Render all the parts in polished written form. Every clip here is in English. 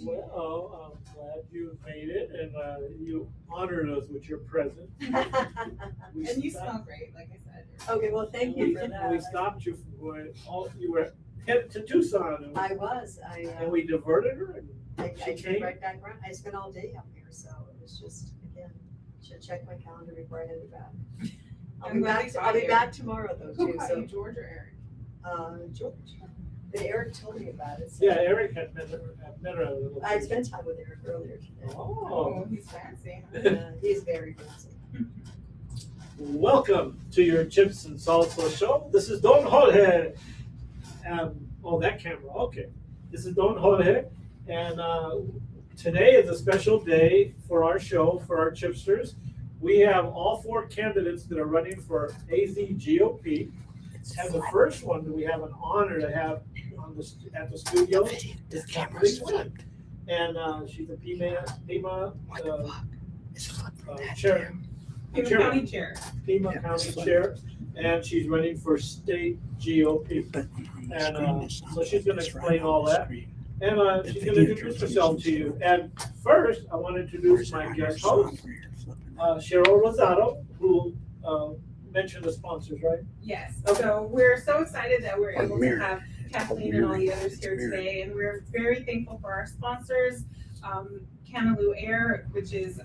Well, I'm glad you made it, and you honored us with your presence. And you smell great, like I said. Okay, well, thank you for that. We stopped you from going. You were headed to Tucson. I was. And we diverted her. And I came right back around. I spent all day up here, so it was just, again, should check my calendar before I headed back. I'll be back tomorrow though Who too. caught So you, George or Eric? George. But Eric told me about it. So Yeah, Eric had met her a little bit. I spent time with Eric earlier today. Oh, He's fancy. He's very fancy. Welcome to your Chips and Salsa show. This is Don Jorge. That camera. Okay. This is Don Jorge. And today is a special day for our show, for our chipsters. We have all 4 candidates that are running for AZ GOP. And the first one that we have an honor to have at the studio is Kathleen Wynn. And she's a Pima chair. Pima County Chair. Pima County Chair, and she's running for state GOP. And so she's going to explain all that. And she's going to introduce herself to you. And first, I want to introduce my guest host, Cheryl Rosado, who mentioned the sponsors, right? Yes. Okay. So we're so excited that we're able to have Kathleen and all the others here today, and we're very thankful for our sponsors, Canaloo Air, which is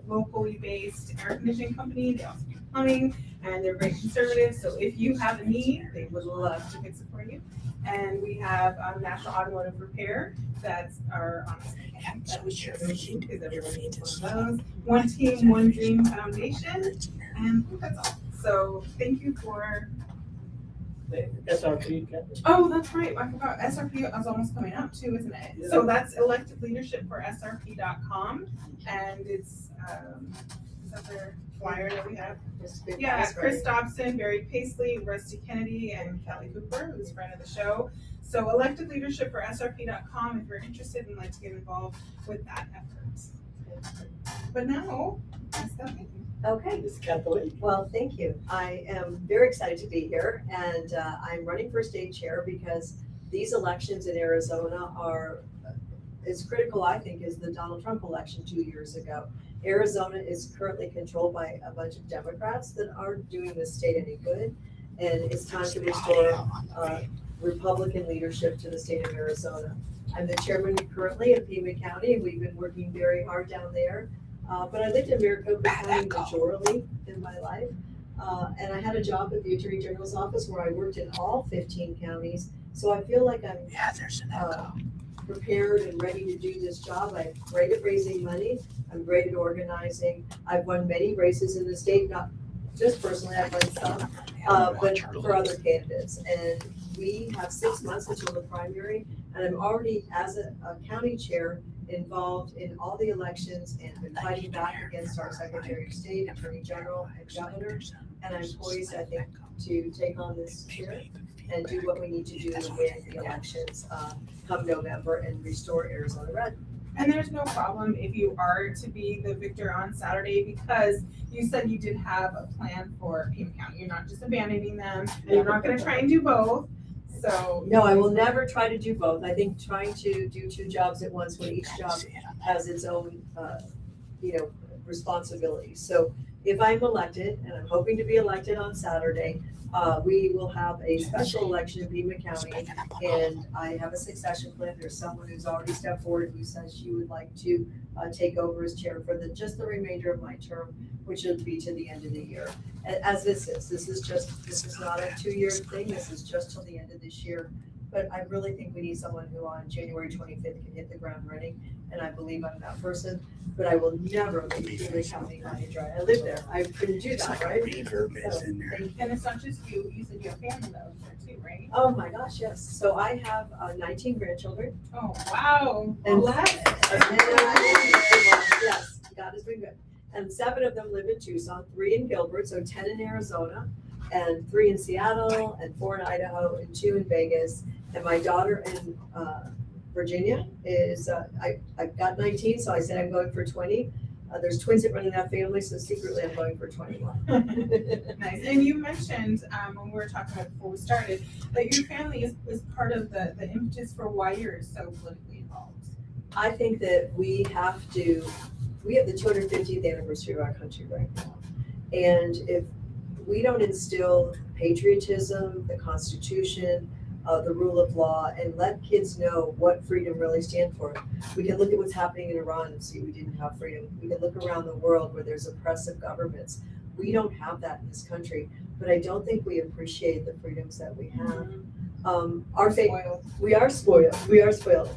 locally based air conditioning company. They also do plumbing, and they're very conservative. So if you have a need, they would love to fix it for you. And we have National Automotive Repair. That's our because everyone needs one of those. One Team, One Dream Foundation, and that's all. So thank you for. SRP, Kathleen. Oh, that's right. I forgot. SRP is almost coming up too, isn't it? Yeah. So that's elective leadership for SRP.com, and it's is that their flyer that we have? Yeah, Chris Dobson, Barry Paisley, Rusty Kennedy, and Kelly Cooper, who's a friend of the show. So elective leadership for SRP.com if you're interested and like to get involved with that effort. But now, let's go. Okay. This is Kathleen. Well, thank you. I am very excited to be here, and I'm running for state chair because these elections in Arizona are as critical, I think, as the Donald Trump election 2 years ago. Arizona is currently controlled by a bunch of Democrats that aren't doing the state any good, and it's time to restore Republican leadership to the state of Arizona. I'm the chairman currently of Pima County, and we've been working very hard down there. But I lived in Maricopa County majorly in my life, and I had a job at the Attorney General's office where I worked in all 15 counties. So I feel like I'm prepared and ready to do this job. I'm great at raising money. I'm great at organizing. I've won many races in the state, not just personally, I've won some, but for other candidates. And we have 6 months until the primary, and I'm already, as a county chair, involved in all the elections and been fighting back against our Secretary of State, Attorney General, and Governor. And I'm poised, I think, to take on this chair and do what we need to do to win the elections come November and restore Arizona red. And there's no problem if you are to be the victor on Saturday, because you said you did have a plan for Pima County. You're not just abandoning them, and you're not going to try and do both. So no, I will never try to do both. I think trying to do 2 jobs at once when each job has its own, responsibilities. So if I'm elected, and I'm hoping to be elected on Saturday, we will have a special election in Pima County, and I have a succession plan. There's someone who's already stepped forward who says she would like to take over as chair for just the remainder of my term, which will be to the end of the year. As this is not a 2-year thing. This is just till the end of this year. But I really think we need someone who on January 25th can hit the ground running, and I believe I'm that person. But I will never leave Pima County high and dry. I live there. I couldn't do that, right? And it's not just you. You said you have family though too, right? Oh my gosh, yes. So I have 19 grandchildren. Oh wow! And Yes, God has been good. And 7 of them live in Tucson, 3 in Gilbert, so 10 in Arizona, and 3 in Seattle, and 4 in Idaho, and 2 in Vegas. And my daughter in Virginia is, I've got 19, so I said I'm going for 20. There's twins that run in that family, so secretly I'm going for 21. Nice. And you mentioned when we were talking about before we started that your family is part of the impetus for why you're so politically involved. I think that we have the 250th anniversary of our country right now. And if we don't instill patriotism, the Constitution, the rule of law, and let kids know what freedom really stands for. We can look at what's happening in Iran and see we didn't have freedom. We can look around the world where there's oppressive governments. We don't have that in this country, but I don't think we appreciate the freedoms that we have. We are spoiled,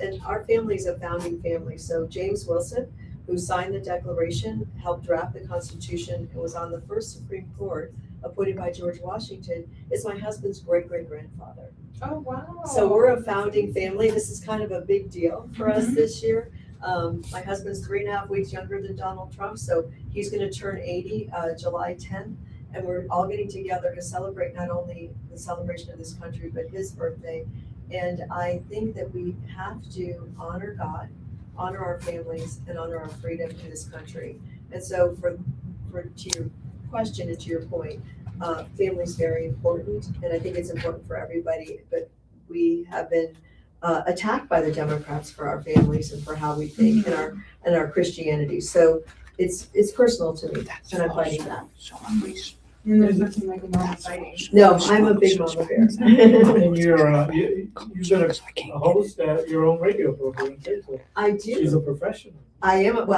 and our family is a founding family. So James Wilson, who signed the Declaration, helped draft the Constitution, and was on the first Supreme Court appointed by George Washington, is my husband's great-great-grandfather. Oh, wow. So we're a founding family. This is kind of a big deal for us this year. My husband's 3.5 weeks younger than Donald Trump, so he's going to turn 80 July 10th, and we're all getting together to celebrate not only the celebration of this country, but his birthday. And I think that we have to honor God, honor our families, and honor our freedom in this country. And so to your question and to your point, family is very important, and I think it's important for everybody, but we have been attacked by the Democrats for our families and for how we think and our Christianity. So it's personal to me, and I'm fighting that. And there's nothing like a mom fighting. No, I'm a big mama bear. And you've been a host at your own radio program too. So I do. she's a professional. I am,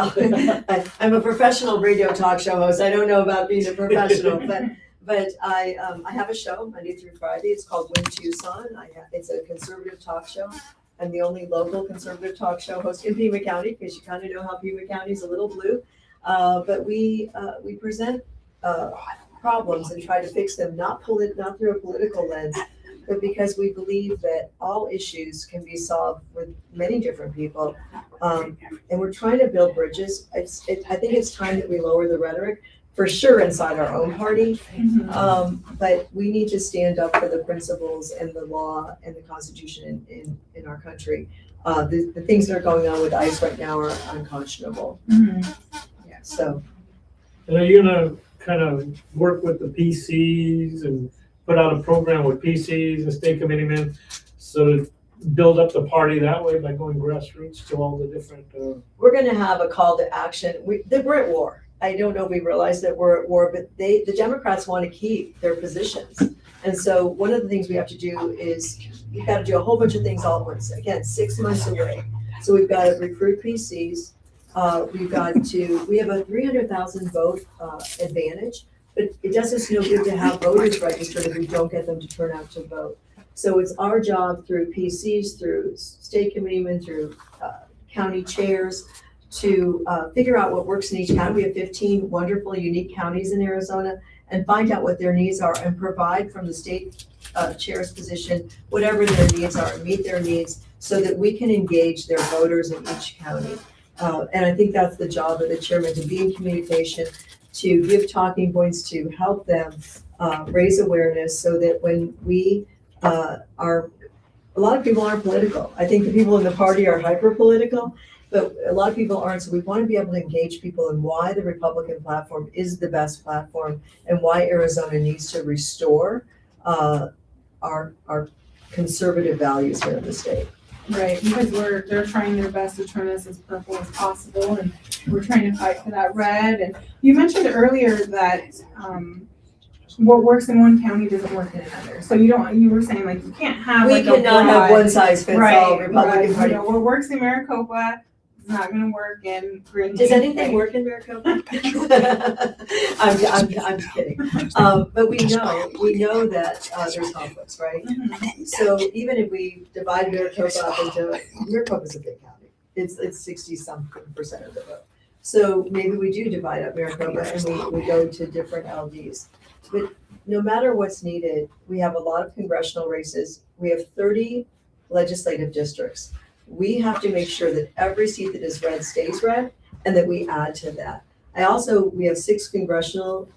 I'm a professional radio talk show host. I don't know about being a professional, but I have a show Monday through Friday. It's called Win Tucson. It's a conservative talk show. I'm the only local conservative talk show host in Pima County, because you kind of know how Pima County is a little blue. But we present problems and try to fix them, not through a political lens, but because we believe that all issues can be solved with many different people. And we're trying to build bridges. I think it's time that we lower the rhetoric, for sure inside our own party. But we need to stand up for the principles and the law and the Constitution in our country. The things that are going on with ICE right now are unconscionable. Yeah, so. And are you gonna kind of work with the PCs and put out a program with PCs and state committeemen, so to build up the party that way by going grassroots to all the different? We're going to have a call to action. We're at war. I don't know if we realize that we're at war, but the Democrats want to keep their positions. And so one of the things we have to do is we've got to do a whole bunch of things all at once. Again, 6 months away. So we've got to recruit PCs. We have a 300,000 vote advantage, but it does us no good to have voters registered if we don't get them to turn out to vote. So it's our job through PCs, through state committeemen, through county chairs, to figure out what works in each county. We have 15 wonderful, unique counties in Arizona, and find out what their needs are and provide from the state chair's position whatever their needs are, and meet their needs so that we can engage their voters in each county. And I think that's the job of the chairman, to be in communication, to give talking points, to help them raise awareness, so that when we a lot of people aren't political. I think the people in the party are hyper-political, but a lot of people aren't. So we want to be able to engage people in why the Republican platform is the best platform, and why Arizona needs to restore our conservative values here in the state. Right, because they're trying their best to turn us as purple as possible, and we're trying to fight for that red. And you mentioned earlier that what works in one county doesn't work in another. So you were saying like you can't have We cannot have one size fits all Republican Party. You know, what works in Maricopa is not going to work in Green. Does anything work in Maricopa? I'm kidding. But we know that there's conflicts, right? So even if we divide Maricopa up into, Maricopa's a big county. It's 60-something% of the vote. So maybe we do divide up Maricopa and we go to different LDs. But no matter what's needed, we have a lot of congressional races. We have 30 legislative districts. We have to make sure that every seat that is red stays red, and that we add to that. We have 6 congressional,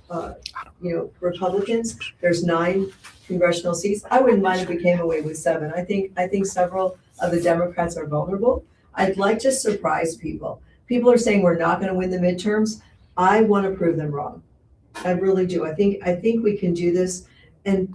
Republicans. There's 9 congressional seats. I wouldn't mind if we came away with 7. I think several of the Democrats are vulnerable. I'd like to surprise people. People are saying we're not going to win the midterms. I want to prove them wrong. I really do. I think we can do this. And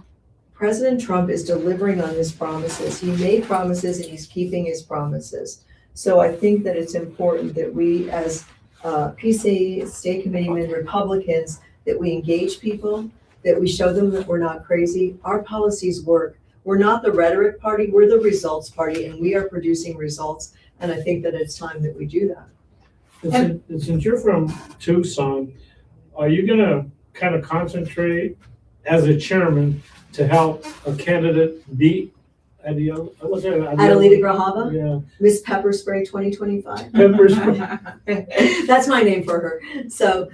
President Trump is delivering on his promises. He made promises and he's keeping his promises. So I think that it's important that we as PC, state committeemen, Republicans, that we engage people, that we show them that we're not crazy. Our policies work. We're not the rhetoric party, we're the results party, and we are producing results. And I think that it's time that we do that. And since you're from Tucson, are you gonna kind of concentrate as a chairman to help a candidate beat Adelita Grajava, Yeah, Miss Pepper Spray 2025. pepper spray. That's my name for her. So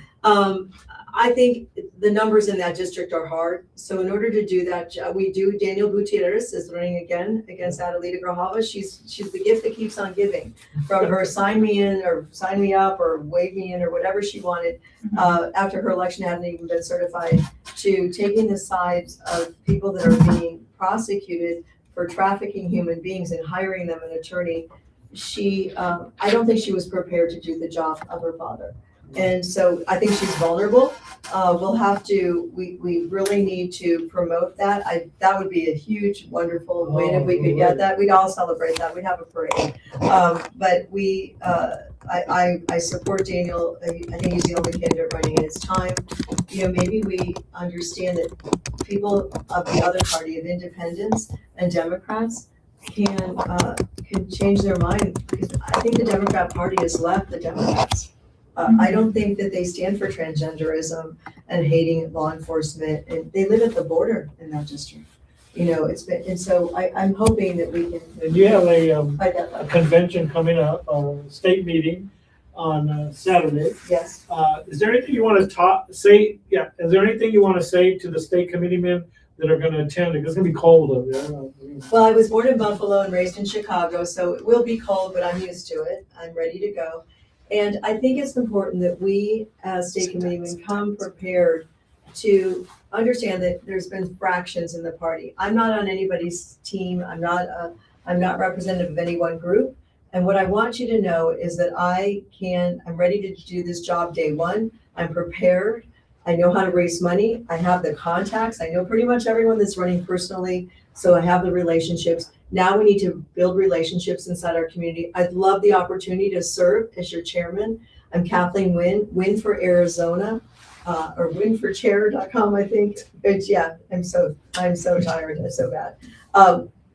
I think the numbers in that district are hard. So in order to do that, Daniel Gutierrez is running again against Adelita Grajava. She's the gift that keeps on giving. From her sign me in or sign me up or wave me in or whatever she wanted after her election hadn't even been certified, to taking the sides of people that are being prosecuted for trafficking human beings and hiring them an attorney. I don't think she was prepared to do the job of her father. And so I think she's vulnerable. We really need to promote that. That would be a huge, wonderful win if we could get that. We'd all celebrate that. We'd have a parade. But I support Daniel. I think he's the only candidate running in his time. Maybe we understand that people of the other party, of independents and Democrats, can change their mind, because I think the Democrat Party has left the Democrats. I don't think that they stand for transgenderism and hating law enforcement, and they live at the border in that district. And so I'm hoping that we can. And you have a identify. convention coming up, a state meeting on Saturday. Yes. Is there anything you want to say? Yeah. Is there anything you want to say to the state committeemen that are going to attend? It's going to be cold over there. Well, I was born in Buffalo and raised in Chicago, so it will be cold, but I'm used to it. I'm ready to go. And I think it's important that we, as state committeemen, come prepared to understand that there's been fractions in the party. I'm not on anybody's team. I'm not representative of any one group. And what I want you to know is that I'm ready to do this job day one. I'm prepared. I know how to raise money. I have the contacts. I know pretty much everyone that's running personally. So I have the relationships. Now we need to build relationships inside our community. I'd love the opportunity to serve as your chairman. I'm Kathleen Win for Arizona, or winforchair.com, I think. Yeah, I'm so tired. It's so bad.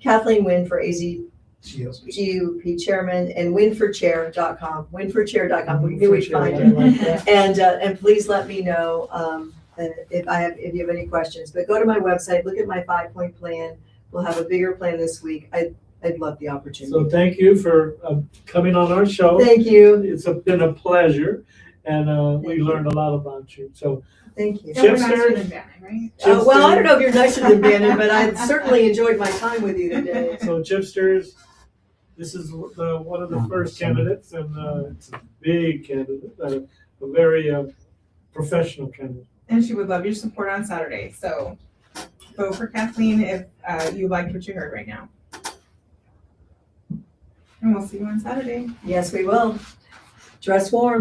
Kathleen Win for GOP chairman, and winforchair.com. Winforchair.com. We knew we'd find it. And please let me know if you have any questions. But go to my website, look at my 5-point plan. We'll have a bigger plan this week. I'd love the opportunity. So thank you for coming on our show. Thank you. It's been a pleasure, and we learned a lot about you. So thank you. We're nicer than Bannon, right? Well, I don't know if you're nicer than Bannon, but I certainly enjoyed my time with you today. So Chipsters, this is one of the first candidates, and it's a big candidate, a very professional candidate. And she would love your support on Saturday. So vote for Kathleen if you liked what you heard right now. And we'll see you on Saturday. Yes, we will. Dress warm.